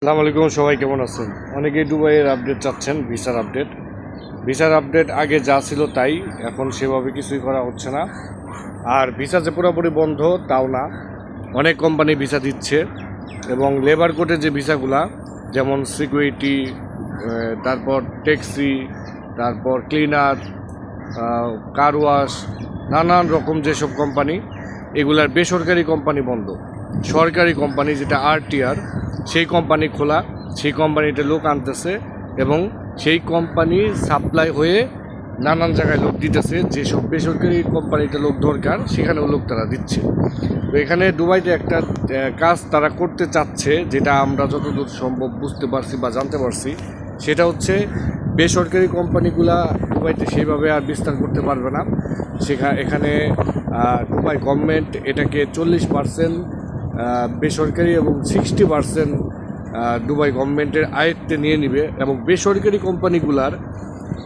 আসসালামু আলাইকুম, সবাই কেমন আছেন? অনেকেই দুবাইয়ের আপডেট চাচ্ছেন, ভিসার আপডেট আগে যা ছিল তাই, এখন সেভাবে কিছুই করা হচ্ছে না। আর ভিসা যে পুরোপুরি বন্ধ তাও না, অনেক কোম্পানি ভিসা দিচ্ছে। এবং লেবার কোডের যে ভিসাগুলা, যেমন সিকিউরিটি, তারপর ট্যাক্সি, তারপর ক্লিনার, কার ওয়াশ, নানান রকম যেসব কোম্পানি, এগুলার বেসরকারি কোম্পানি বন্ধ। সরকারি কোম্পানি যেটা আরটিআর, সেই কোম্পানি খোলা, সেই কোম্পানিতে লোক আনতেছে এবং সেই কোম্পানি সাপ্লাই হয়ে নানান জায়গায় লোক দিতেছে। যেসব বেসরকারি কোম্পানিতে লোক দরকার সেখানেও লোক তারা দিচ্ছে। তো এখানে দুবাইতে একটা কাজ তারা করতে চাচ্ছে, যেটা আমরা যতদূর সম্ভব বুঝতে পারছি বা জানতে পারছি, সেটা হচ্ছে বেসরকারি কোম্পানিগুলা দুবাইতে সেইভাবে আর বিস্তার করতে পারবে না। এখানে দুবাই গভর্নমেন্ট এটাকে 40% বেসরকারি এবং 60% দুবাই গভর্নমেন্টের আয়ত্তে নিয়ে নিবে। এবং বেসরকারি কোম্পানিগুলার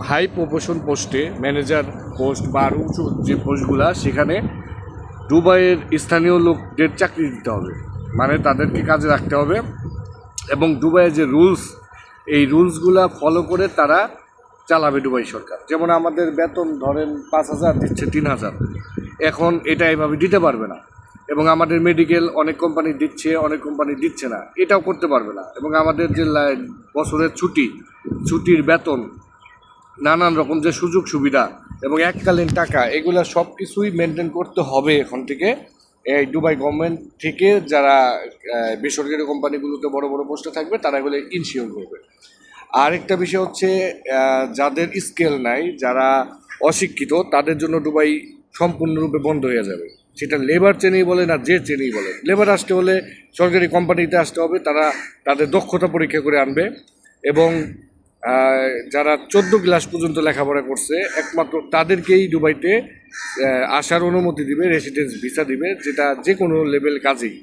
হাই প্রমোশন পোস্টে, ম্যানেজার পোস্ট বা আরও উঁচু যে পোস্টগুলা, সেখানে দুবাইয়ের স্থানীয় লোকদের চাকরি দিতে হবে, মানে তাদেরকে কাজে রাখতে হবে। এবং দুবাইয়ের যে রুলস, এই রুলসগুলা ফলো করে তারা চালাবে দুবাই সরকার। যেমন আমাদের বেতন ধরেন 5,000 দিচ্ছে 3,000, এখন এটা এভাবে দিতে পারবে না। এবং আমাদের মেডিকেল অনেক কোম্পানি দিচ্ছে, অনেক কোম্পানি দিচ্ছে না, এটাও করতে পারবে না। এবং আমাদের যে বছরের ছুটির বেতন, নানান রকম যে সুযোগ সুবিধা এবং এককালীন টাকা, এগুলো সব কিছুই মেনটেন করতে হবে এখন থেকে এই দুবাই গভর্নমেন্ট থেকে। যারা বেসরকারি কোম্পানিগুলোতে বড় বড় পোস্টে থাকবে তারা এগুলো ইনশিওর করবে। আরেকটা বিষয় হচ্ছে, যাদের স্কেল নাই, যারা অশিক্ষিত, তাদের জন্য দুবাই সম্পূর্ণরূপে বন্ধ হয়ে যাবে। সেটা লেবার চেনেই বলে না যে চেনেই বলে, লেবার আসতে হলে সরকারি কোম্পানিতে আসতে হবে, তারা তাদের দক্ষতা পরীক্ষা করে আনবে। এবং যারা 14 ক্লাস পর্যন্ত লেখাপড়া করছে একমাত্র তাদেরকেই দুবাইতে আসার অনুমতি দিবে, রেসিডেন্স ভিসা দিবে, যেটা যে কোনো লেভেল কাজেই।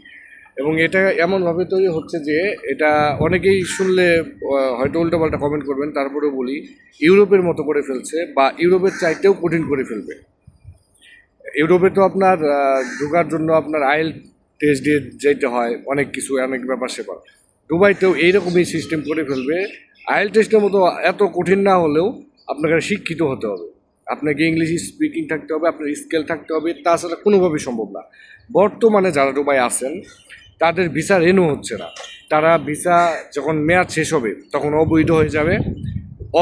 এবং এটা এমনভাবে তৈরি হচ্ছে যে, এটা অনেকেই শুনলে হয়তো উল্টোপাল্টা কমেন্ট করবেন, তারপরেও বলি, ইউরোপের মতো করে ফেলছে বা ইউরোপের চাইতেও কঠিন করে ফেলবে। ইউরোপে তো আপনার ঢোকার জন্য আপনার আইএল টেস্ট দিয়ে যেতে হয়, অনেক কিছু, অনেক ব্যাপার সেপার। দুবাইতেও এইরকমই সিস্টেম করে ফেলবে। আইএল টেস্টের মতো এত কঠিন না হলেও আপনাকে শিক্ষিত হতে হবে, আপনাকে ইংলিশ স্পিকিং থাকতে হবে, আপনার স্কেল থাকতে হবে, তাছাড়া কোনোভাবেই সম্ভব না। বর্তমানে যারা দুবাই আছেন তাদের ভিসা রেনু হচ্ছে না। তারা ভিসা যখন মেয়াদ শেষ হবে তখন অবৈধ হয়ে যাবে।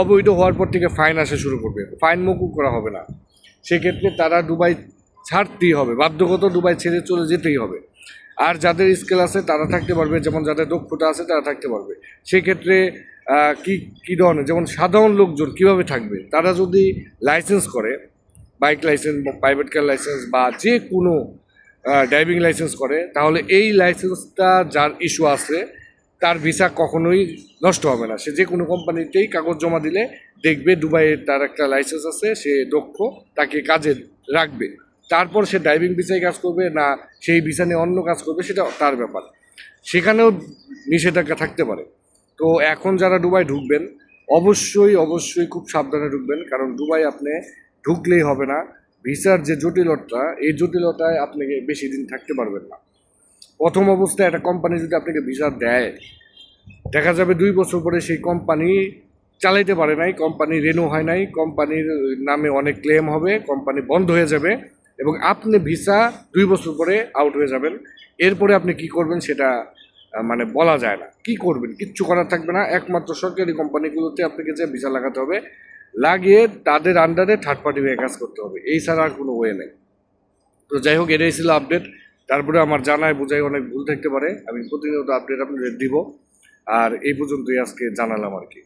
অবৈধ হওয়ার পর থেকে ফাইন আসা শুরু করবে, ফাইন মকুব করা হবে না। সেক্ষেত্রে তারা দুবাই ছাড়তেই হবে, বাধ্যগত দুবাই ছেড়ে চলে যেতেই হবে। আর যাদের স্কেল আছে তারা থাকতে পারবে, যেমন যাদের দক্ষতা আছে তারা থাকতে পারবে। সেক্ষেত্রে কী ধরনের, যেমন সাধারণ লোকজন কীভাবে থাকবে, তারা যদি লাইসেন্স করে, বাইক লাইসেন্স বা প্রাইভেট কার লাইসেন্স বা যে কোনো ড্রাইভিং লাইসেন্স করে, তাহলে এই লাইসেন্সটা যার ইস্যু আছে তার ভিসা কখনোই নষ্ট হবে না। সে যে কোনো কোম্পানিতেই কাগজ জমা দিলে দেখবে দুবাইয়ের তার একটা লাইসেন্স আছে, সে দক্ষ, তাকে কাজে রাখবে। তারপর সে ড্রাইভিং ভিসায় কাজ করবে না সেই ভিসা নিয়ে অন্য কাজ করবে, সেটা তার ব্যাপার। সেখানেও নিষেধাজ্ঞা থাকতে পারে। তো এখন যারা দুবাই ঢুকবেন, অবশ্যই খুব সাবধানে ঢুকবেন, কারণ দুবাই আপনি ঢুকলেই হবে না। ভিসার যে জটিলতা, এই জটিলতায় আপনাকে বেশি দিন থাকতে পারবেন না। প্রথম অবস্থায় একটা কোম্পানি যদি আপনাকে ভিসা দেয়, দেখা যাবে 2 বছর পরে সেই কোম্পানি চালাইতে পারে নাই, কোম্পানি রেনু হয় নাই, কোম্পানির নামে অনেক ক্লেম হবে, কোম্পানি বন্ধ হয়ে যাবে এবং আপনি ভিসা 2 বছর পরে আউট হয়ে যাবেন। এরপরে আপনি কি করবেন সেটা মানে বলা যায় না। কি করবেন, কিচ্ছু করার থাকবে না। একমাত্র সরকারি কোম্পানিগুলোতে আপনাকে যে ভিসা লাগাতে হবে, লাগিয়ে তাদের আন্ডারে থার্ড পার্টি হয়ে কাজ করতে হবে, এই ছাড়া আর কোনো ওয়ে নেই। তো যাই হোক, এটাই ছিল আপডেট। তারপরে আমার জানায় বোঝাই অনেক ভুল থাকতে পারে, আমি প্রতিনিয়ত আপডেট আপনাদের দিব। আর এই পর্যন্তই আজকে জানালাম আর কি।